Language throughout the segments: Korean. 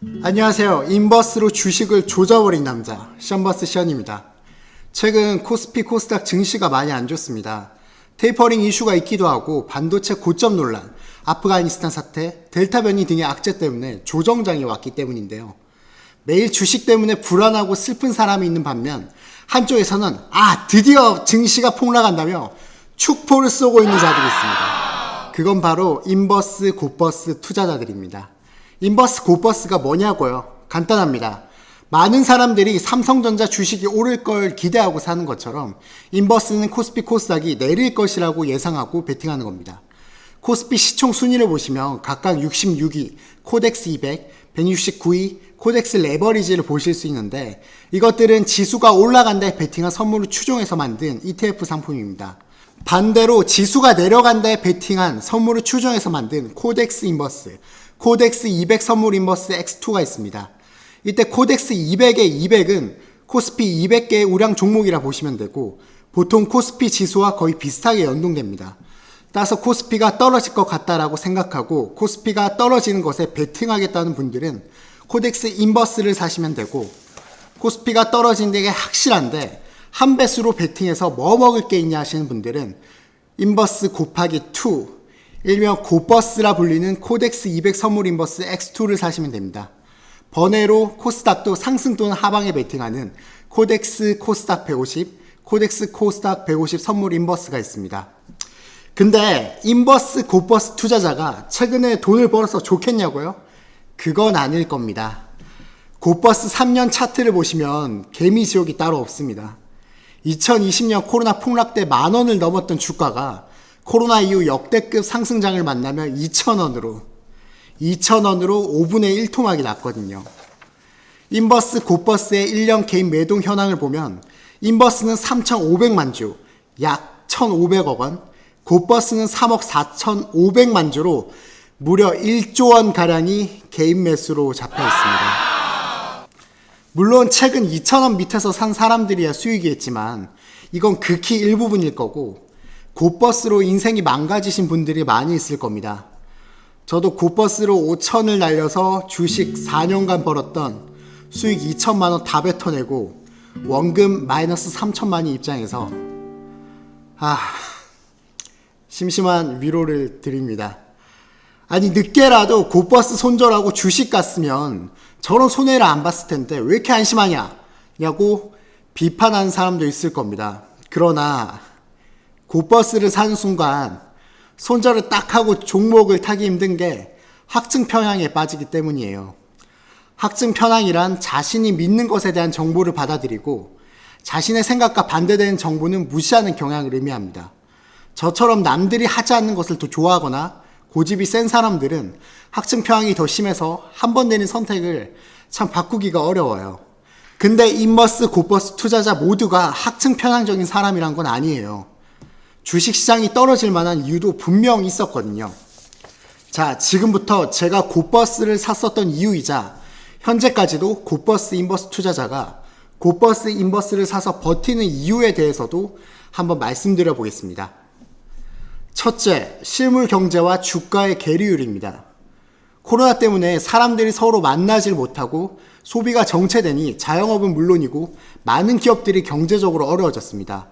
안녕하세요. 인버스로 주식을 조져버린 남자 션버스 션입니다. 최근 코스피 코스닥 증시가 많이 안 좋습니다. 테이퍼링 이슈가 있기도 하고 반도체 고점 논란, 아프가니스탄 사태, 델타 변이 등의 악재 때문에 조정장이 왔기 때문인데요. 매일 주식 때문에 불안하고 슬픈 사람이 있는 반면 한쪽에서는 드디어 증시가 폭락한다며 축포를 쏘고 있는 자들이 있습니다. 그건 바로 인버스 굿버스 투자자들입니다. 인버스 굿버스가 뭐냐고요? 간단합니다. 많은 사람들이 삼성전자 주식이 오를 걸 기대하고 사는 것처럼 인버스는 코스피 코스닥이 내릴 것이라고 예상하고 베팅하는 겁니다. 코스피 시총 순위를 보시면 각각 66위, 코덱스 200, 169위, 코덱스 레버리지를 보실 수 있는데 이것들은 지수가 올라간다에 베팅한 선물을 추종해서 만든 ETF 상품입니다. 반대로 지수가 내려간다에 베팅한 선물을 추종해서 만든 코덱스 인버스, 코덱스 200 선물 인버스 X2가 있습니다. 이때 코덱스 200의 200은 코스피 200개의 우량 종목이라 보시면 되고 보통 코스피 지수와 거의 비슷하게 연동됩니다. 따라서 코스피가 떨어질 것 같다라고 생각하고 코스피가 떨어지는 것에 베팅하겠다는 분들은 코덱스 인버스를 사시면 되고 코스피가 떨어지는 게 확실한데 한 배수로 베팅해서 뭐 먹을 게 있냐 하시는 분들은 인버스 곱하기 2 일명 굿버스라 불리는 코덱스 200 선물 인버스 X2를 사시면 됩니다. 번외로 코스닥도 상승 또는 하방에 베팅하는 코덱스 코스닥 150, 코덱스 코스닥 150 선물 인버스가 있습니다. 근데 인버스 굿버스 투자자가 최근에 돈을 벌어서 좋겠냐고요? 그건 아닐 겁니다. 굿버스 3년 차트를 보시면 개미지옥이 따로 없습니다. 2020년 코로나 폭락 때 10,000원을 넘었던 주가가 코로나 이후 역대급 상승장을 만나며 2,000원으로 5분의 1 토막이 났거든요. 인버스 굿버스의 1년 개인 매동 현황을 보면 인버스는 3,500만 주, 약 1,500억 원, 굿버스는 3억 4,500만 주로 무려 1조 원 가량이 개인 매수로 잡혀 있습니다. 물론 최근 2,000원 밑에서 산 사람들이야 수익이겠지만 이건 극히 일부분일 거고 굿버스로 인생이 망가지신 분들이 많이 있을 겁니다. 저도 굿버스로 5,000을 날려서 주식 4년간 벌었던 수익 2천만 원 다 뱉어내고 원금 마이너스 3천만이 입장에서 심심한 위로를 드립니다. 아니 늦게라도 굿버스 손절하고 주식 갔으면 저런 손해를 안 봤을 텐데 왜 이렇게 안심하냐 냐고 비판하는 사람도 있을 겁니다. 그러나 굿버스를 사는 순간 손절을 딱 하고 종목을 타기 힘든 게 확증 편향에 빠지기 때문이에요. 확증 편향이란 자신이 믿는 것에 대한 정보를 받아들이고 자신의 생각과 반대되는 정보는 무시하는 경향을 의미합니다. 저처럼 남들이 하지 않는 것을 더 좋아하거나 고집이 센 사람들은 확증 편향이 더 심해서 한 번 내린 선택을 참 바꾸기가 어려워요. 근데 인버스, 굿버스 투자자 모두가 확증 편향적인 사람이란 건 아니에요. 주식시장이 떨어질 만한 이유도 분명 있었거든요. 자, 지금부터 제가 굿버스를 샀었던 이유이자 현재까지도 굿버스 인버스 투자자가 굿버스 인버스를 사서 버티는 이유에 대해서도 한번 말씀드려 보겠습니다. 첫째, 실물 경제와 주가의 괴리율입니다. 코로나 때문에 사람들이 서로 만나질 못하고 소비가 정체되니 자영업은 물론이고 많은 기업들이 경제적으로 어려워졌습니다.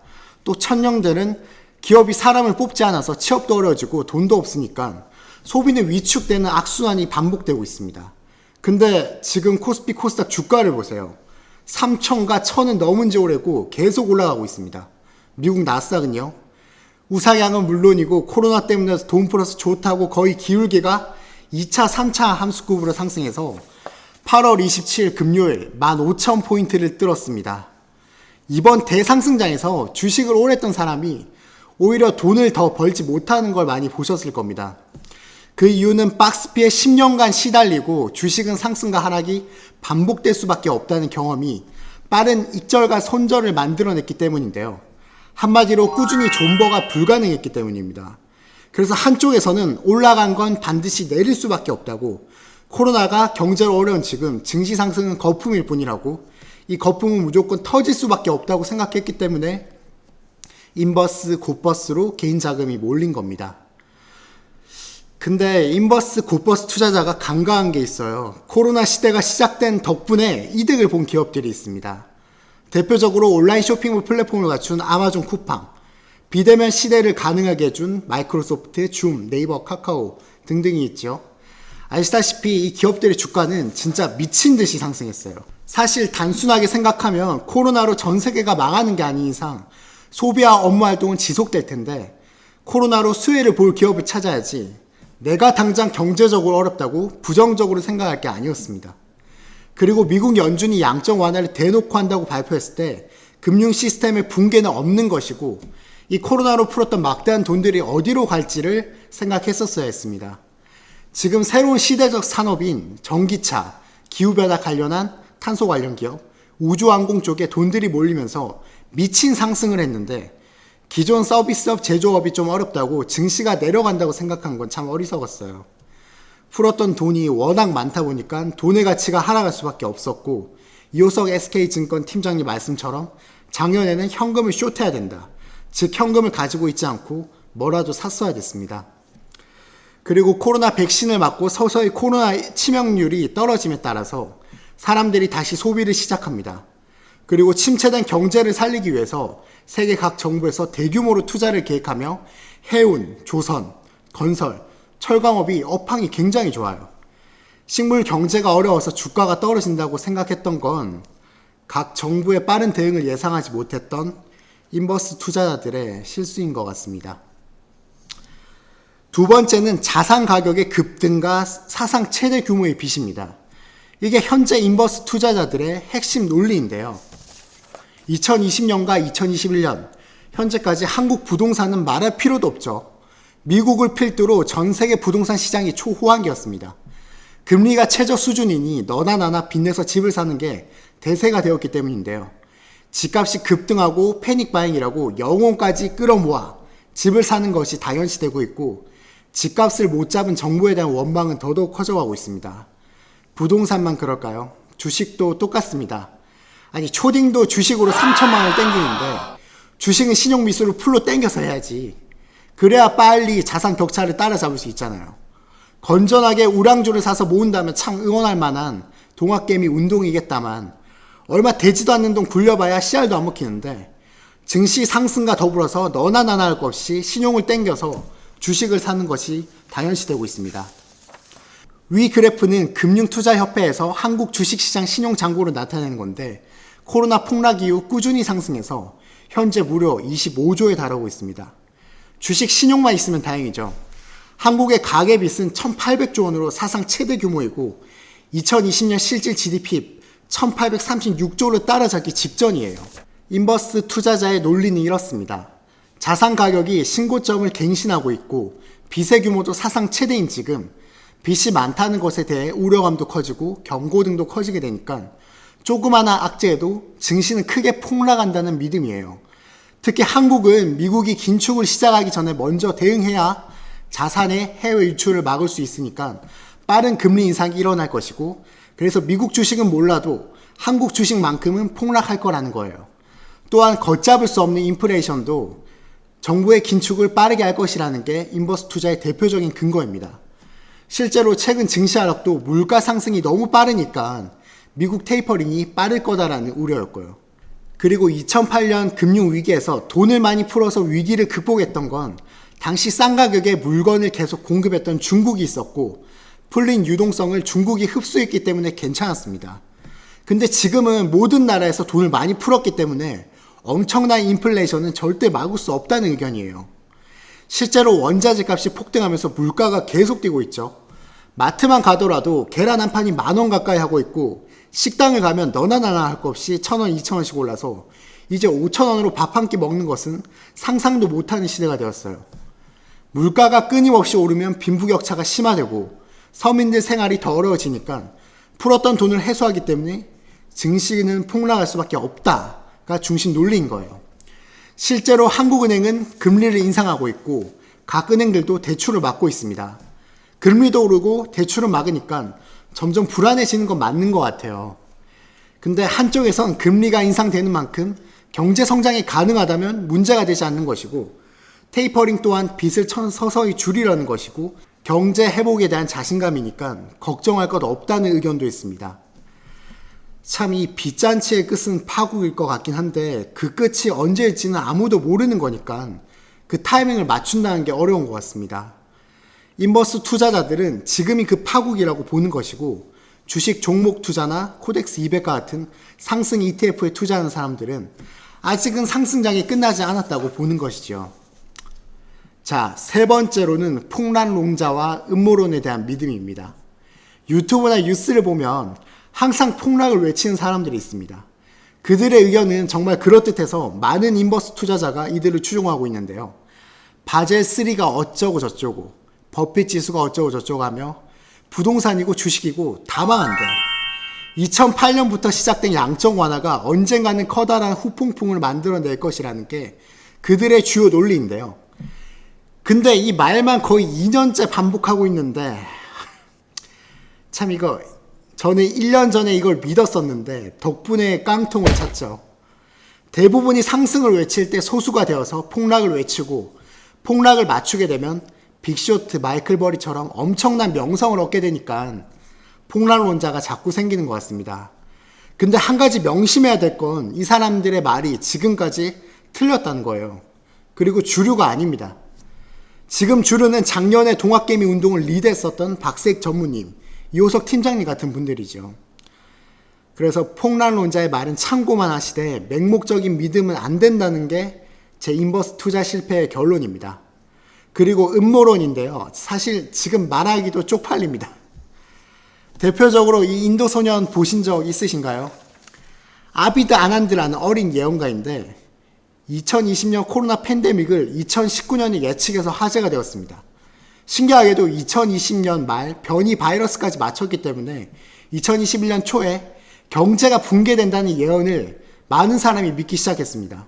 또 천령들은 기업이 사람을 뽑지 않아서 취업도 어려워지고 돈도 없으니까 소비는 위축되는 악순환이 반복되고 있습니다. 근데 지금 코스피 코스닥 주가를 보세요. 3,000과 1,000은 넘은 지 오래고 계속 올라가고 있습니다. 미국 나스닥은요. 우상향은 물론이고 코로나 때문에 돈 풀어서 좋다고 거의 기울기가 2차, 3차 함수급으로 상승해서 8월 27일 금요일 15,000포인트를 뚫었습니다. 이번 대상승장에서 주식을 오래 했던 사람이 오히려 돈을 더 벌지 못하는 걸 많이 보셨을 겁니다. 그 이유는 박스피에 10년간 시달리고 주식은 상승과 하락이 반복될 수밖에 없다는 경험이 빠른 익절과 손절을 만들어냈기 때문인데요. 한마디로 꾸준히 존버가 불가능했기 때문입니다. 그래서 한쪽에서는 올라간 건 반드시 내릴 수밖에 없다고, 코로나가 경제로 어려운 지금 증시 상승은 거품일 뿐이라고, 이 거품은 무조건 터질 수밖에 없다고 생각했기 때문에 인버스, 굿버스로 개인 자금이 몰린 겁니다. 근데 인버스 곧버스 투자자가 간과한 게 있어요. 코로나 시대가 시작된 덕분에 이득을 본 기업들이 있습니다. 대표적으로 온라인 쇼핑몰 플랫폼을 갖춘 아마존 쿠팡, 비대면 시대를 가능하게 해준 마이크로소프트, 줌, 네이버, 카카오 등등이 있죠. 아시다시피 이 기업들의 주가는 진짜 미친 듯이 상승했어요. 사실 단순하게 생각하면 코로나로 전 세계가 망하는 게 아닌 이상 소비와 업무 활동은 지속될 텐데 코로나로 수혜를 볼 기업을 찾아야지 내가 당장 경제적으로 어렵다고 부정적으로 생각할 게 아니었습니다. 그리고 미국 연준이 양적 완화를 대놓고 한다고 발표했을 때 금융 시스템의 붕괴는 없는 것이고 이 코로나로 풀었던 막대한 돈들이 어디로 갈지를 생각했었어야 했습니다. 지금 새로운 시대적 산업인 전기차, 기후변화 관련한 탄소 관련 기업, 우주항공 쪽에 돈들이 몰리면서 미친 상승을 했는데 기존 서비스업, 제조업이 좀 어렵다고 증시가 내려간다고 생각한 건 참 어리석었어요. 풀었던 돈이 워낙 많다 보니까 돈의 가치가 하락할 수밖에 없었고 이호석 SK증권 팀장님 말씀처럼 작년에는 현금을 숏해야 된다. 즉 현금을 가지고 있지 않고 뭐라도 샀어야 됐습니다. 그리고 코로나 백신을 맞고 서서히 코로나 치명률이 떨어짐에 따라서 사람들이 다시 소비를 시작합니다. 그리고 침체된 경제를 살리기 위해서 세계 각 정부에서 대규모로 투자를 계획하며 해운, 조선, 건설, 철강업이 업황이 굉장히 좋아요. 식물 경제가 어려워서 주가가 떨어진다고 생각했던 건 각 정부의 빠른 대응을 예상하지 못했던 인버스 투자자들의 실수인 것 같습니다. 두 번째는 자산 가격의 급등과 사상 최대 규모의 빚입니다. 이게 현재 인버스 투자자들의 핵심 논리인데요. 2020년과 2021년 현재까지 한국 부동산은 말할 필요도 없죠. 미국을 필두로 전 세계 부동산 시장이 초호황기였습니다. 금리가 최저 수준이니 너나 나나 빚내서 집을 사는 게 대세가 되었기 때문인데요. 집값이 급등하고 패닉바잉이라고 영혼까지 끌어모아 집을 사는 것이 당연시되고 있고 집값을 못 잡은 정부에 대한 원망은 더더욱 커져가고 있습니다. 부동산만 그럴까요? 주식도 똑같습니다. 아니 초딩도 주식으로 3천만 원 땡기는데 주식은 신용미수를 풀로 땡겨서 해야지. 그래야 빨리 자산 격차를 따라잡을 수 있잖아요. 건전하게 우량주를 사서 모은다면 참 응원할 만한 동학개미 운동이겠다만 얼마 되지도 않는 돈 굴려봐야 씨알도 안 먹히는데 증시 상승과 더불어서 너나 나나 할 것 없이 신용을 땡겨서 주식을 사는 것이 당연시되고 있습니다. 위 그래프는 금융투자협회에서 한국 주식시장 신용잔고를 나타내는 건데 코로나 폭락 이후 꾸준히 상승해서 현재 무려 25조에 달하고 있습니다. 주식 신용만 있으면 다행이죠. 한국의 가계빚은 1,800조 원으로 사상 최대 규모이고 2020년 실질 GDP 1,836조를 따라잡기 직전이에요. 인버스 투자자의 논리는 이렇습니다. 자산 가격이 신고점을 갱신하고 있고 빚의 규모도 사상 최대인 지금 빚이 많다는 것에 대해 우려감도 커지고 경고등도 커지게 되니까 조그마한 악재에도 증시는 크게 폭락한다는 믿음이에요. 특히 한국은 미국이 긴축을 시작하기 전에 먼저 대응해야 자산의 해외 유출을 막을 수 있으니까 빠른 금리 인상이 일어날 것이고 그래서 미국 주식은 몰라도 한국 주식만큼은 폭락할 거라는 거예요. 또한 걷잡을 수 없는 인플레이션도 정부의 긴축을 빠르게 할 것이라는 게 인버스 투자의 대표적인 근거입니다. 실제로 최근 증시 하락도 물가 상승이 너무 빠르니까 미국 테이퍼링이 빠를 거다라는 우려였고요. 그리고 2008년 금융위기에서 돈을 많이 풀어서 위기를 극복했던 건 당시 싼 가격에 물건을 계속 공급했던 중국이 있었고 풀린 유동성을 중국이 흡수했기 때문에 괜찮았습니다. 근데 지금은 모든 나라에서 돈을 많이 풀었기 때문에 엄청난 인플레이션은 절대 막을 수 없다는 의견이에요. 실제로 원자재 값이 폭등하면서 물가가 계속 뛰고 있죠. 마트만 가더라도 계란 한 판이 10,000원 가까이 하고 있고 식당을 가면 너나 나나 할 것 없이 1,000원, 2,000원씩 올라서 이제 5,000원으로 밥 한 끼 먹는 것은 상상도 못하는 시대가 되었어요. 물가가 끊임없이 오르면 빈부격차가 심화되고 서민들 생활이 더 어려워지니까 풀었던 돈을 회수하기 때문에 증시는 폭락할 수밖에 없다가 중심 논리인 거예요. 실제로 한국은행은 금리를 인상하고 있고 각 은행들도 대출을 막고 있습니다. 금리도 오르고 대출을 막으니까 점점 불안해지는 건 맞는 것 같아요. 근데 한쪽에선 금리가 인상되는 만큼 경제 성장이 가능하다면 문제가 되지 않는 것이고 테이퍼링 또한 빚을 서서히 줄이려는 것이고 경제 회복에 대한 자신감이니까 걱정할 것 없다는 의견도 있습니다. 참 이 빚잔치의 끝은 파국일 것 같긴 한데 그 끝이 언제일지는 아무도 모르는 거니까 그 타이밍을 맞춘다는 게 어려운 것 같습니다. 인버스 투자자들은 지금이 그 파국이라고 보는 것이고 주식 종목 투자나 코덱스 200과 같은 상승 ETF에 투자하는 사람들은 아직은 상승장이 끝나지 않았다고 보는 것이죠. 자, 세 번째로는 폭락론자와 음모론에 대한 믿음입니다. 유튜브나 뉴스를 보면 항상 폭락을 외치는 사람들이 있습니다. 그들의 의견은 정말 그럴듯해서 많은 인버스 투자자가 이들을 추종하고 있는데요. 바젤3가 어쩌고 저쩌고, 버핏 지수가 어쩌고 저쩌고 하며 부동산이고 주식이고 다 망한대요. 2008년부터 시작된 양적 완화가 언젠가는 커다란 후폭풍을 만들어낼 것이라는 게 그들의 주요 논리인데요. 근데 이 말만 거의 2년째 반복하고 있는데 참 이거 저는 1년 전에 이걸 믿었었는데 덕분에 깡통을 찼죠. 대부분이 상승을 외칠 때 소수가 되어서 폭락을 외치고 폭락을 맞추게 되면 빅쇼트 마이클 버리처럼 엄청난 명성을 얻게 되니까 폭락론자가 자꾸 생기는 것 같습니다. 근데 한 가지 명심해야 될 건 이 사람들의 말이 지금까지 틀렸다는 거예요. 그리고 주류가 아닙니다. 지금 주류는 작년에 동학개미 운동을 리드했었던 박색 전무님, 이호석 팀장님 같은 분들이죠. 그래서 폭락론자의 말은 참고만 하시되 맹목적인 믿음은 안 된다는 게 제 인버스 투자 실패의 결론입니다. 그리고 음모론인데요. 사실 지금 말하기도 쪽팔립니다. 대표적으로 이 인도 소년 보신 적 있으신가요? 아비드 아난드라는 어린 예언가인데 2020년 코로나 팬데믹을 2019년에 예측해서 화제가 되었습니다. 신기하게도 2020년 말 변이 바이러스까지 맞췄기 때문에 2021년 초에 경제가 붕괴된다는 예언을 많은 사람이 믿기 시작했습니다.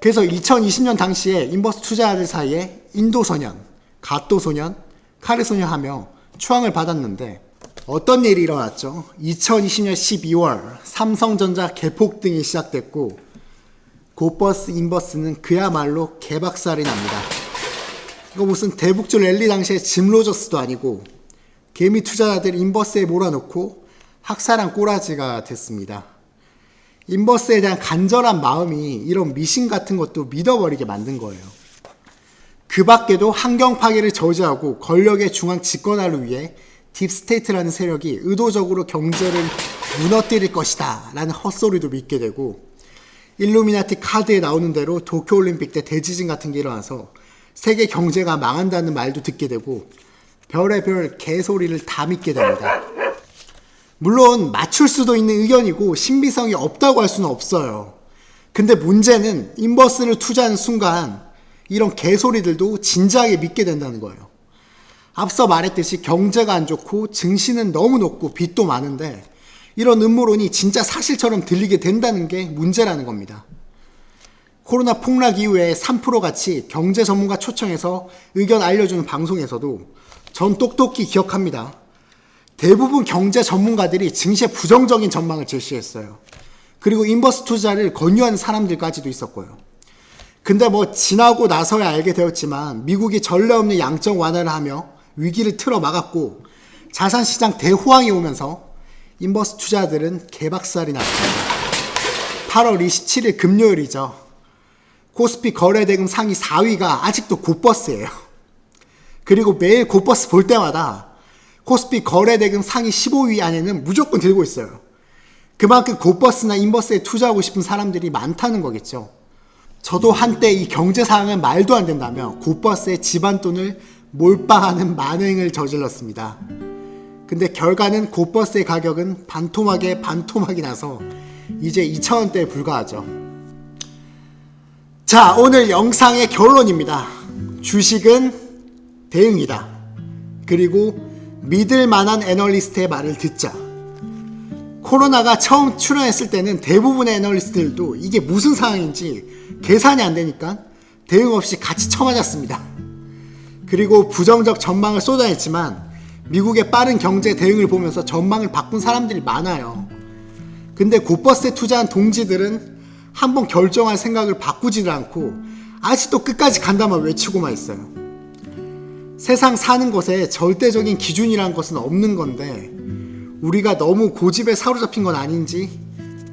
그래서 2020년 당시에 인버스 투자자들 사이에 인도 소년, 가또 소년, 카르 소년 하며 추앙을 받았는데 어떤 일이 일어났죠? 2020년 12월 삼성전자 개폭등이 시작됐고 고버스 인버스는 그야말로 개박살이 납니다. 이거 무슨 대북주 랠리 당시에 짐 로저스도 아니고 개미 투자자들 인버스에 몰아넣고 학살한 꼬라지가 됐습니다. 인버스에 대한 간절한 마음이 이런 미신 같은 것도 믿어버리게 만든 거예요. 그 밖에도 환경 파괴를 저지하고 권력의 중앙 집권화를 위해 딥스테이트라는 세력이 의도적으로 경제를 무너뜨릴 것이다 라는 헛소리도 믿게 되고 일루미나티 카드에 나오는 대로 도쿄올림픽 때 대지진 같은 게 일어나서 세계 경제가 망한다는 말도 듣게 되고 별의별 개소리를 다 믿게 됩니다. 물론 맞출 수도 있는 의견이고 신빙성이 없다고 할 수는 없어요. 근데 문제는 인버스를 투자하는 순간 이런 개소리들도 진지하게 믿게 된다는 거예요. 앞서 말했듯이 경제가 안 좋고 증시는 너무 높고 빚도 많은데 이런 음모론이 진짜 사실처럼 들리게 된다는 게 문제라는 겁니다. 코로나 폭락 이후에 3% 같이 경제 전문가 초청해서 의견 알려주는 방송에서도 전 똑똑히 기억합니다. 대부분 경제 전문가들이 증시에 부정적인 전망을 제시했어요. 그리고 인버스 투자를 권유하는 사람들까지도 있었고요. 근데 뭐 지나고 나서야 알게 되었지만 미국이 전례 없는 양적 완화를 하며 위기를 틀어 막았고 자산시장 대호황이 오면서 인버스 투자들은 개박살이 났습니다. 8월 27일 금요일이죠. 코스피 거래대금 상위 4위가 아직도 곧버스예요. 그리고 매일 곧버스 볼 때마다 코스피 거래대금 상위 15위 안에는 무조건 들고 있어요. 그만큼 곧버스나 인버스에 투자하고 싶은 사람들이 많다는 거겠죠. 저도 한때 이 경제 상황은 말도 안 된다며 곧버스에 집안 돈을 몰빵하는 만행을 저질렀습니다. 근데 결과는 곧버스의 가격은 반토막이 나서 이제 2,000원대에 불과하죠. 자, 오늘 영상의 결론입니다. 주식은 대응이다. 그리고 믿을 만한 애널리스트의 말을 듣자. 코로나가 처음 출현했을 때는 대부분의 애널리스트들도 이게 무슨 상황인지 계산이 안 되니까 대응 없이 같이 쳐맞았습니다. 그리고 부정적 전망을 쏟아냈지만 미국의 빠른 경제 대응을 보면서 전망을 바꾼 사람들이 많아요. 근데 곧버스에 투자한 동지들은 한번 결정할 생각을 바꾸지를 않고 아직도 끝까지 간다만 외치고만 있어요. 세상 사는 것에 절대적인 기준이란 것은 없는 건데 우리가 너무 고집에 사로잡힌 건 아닌지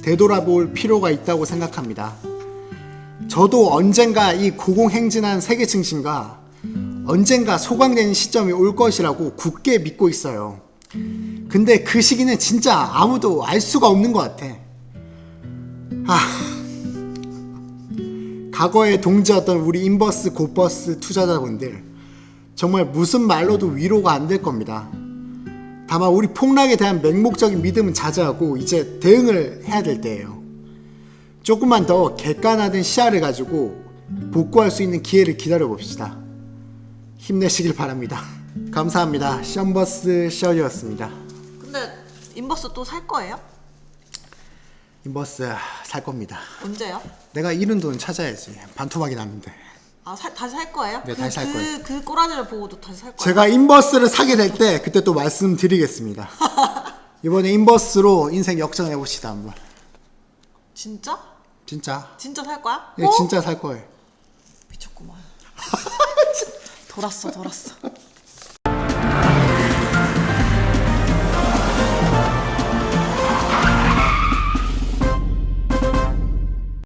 되돌아볼 필요가 있다고 생각합니다. 저도 언젠가 이 고공행진한 세계 증신과 언젠가 소강되는 시점이 올 것이라고 굳게 믿고 있어요. 근데 그 시기는 진짜 아무도 알 수가 없는 것 같아. 과거에 동지였던 우리 인버스 곧버스 투자자분들 정말 무슨 말로도 위로가 안 될 겁니다. 다만 우리 폭락에 대한 맹목적인 믿음은 자제하고 이제 대응을 해야 될 때예요. 조금만 더 객관화된 시야를 가지고 복구할 수 있는 기회를 기다려 봅시다. 힘내시길 바랍니다. 감사합니다. 션버스 셔리였습니다. 근데 인버스 또 살 거예요? 인버스 살 겁니다. 언제요? 내가 잃은 돈 찾아야지. 반토막이 났는데. 다시 살 거예요? 네, 다시 살 거예요. 그 꼬라지를 보고도 다시 살 거예요? 제가 인버스를 사게 될 때 그때 또 말씀드리겠습니다. 이번에 인버스로 인생 역전해 봅시다 한번. 진짜? 진짜. 진짜 살 거야? 네, 진짜 살 거예요. 미쳤구만. 돌았어.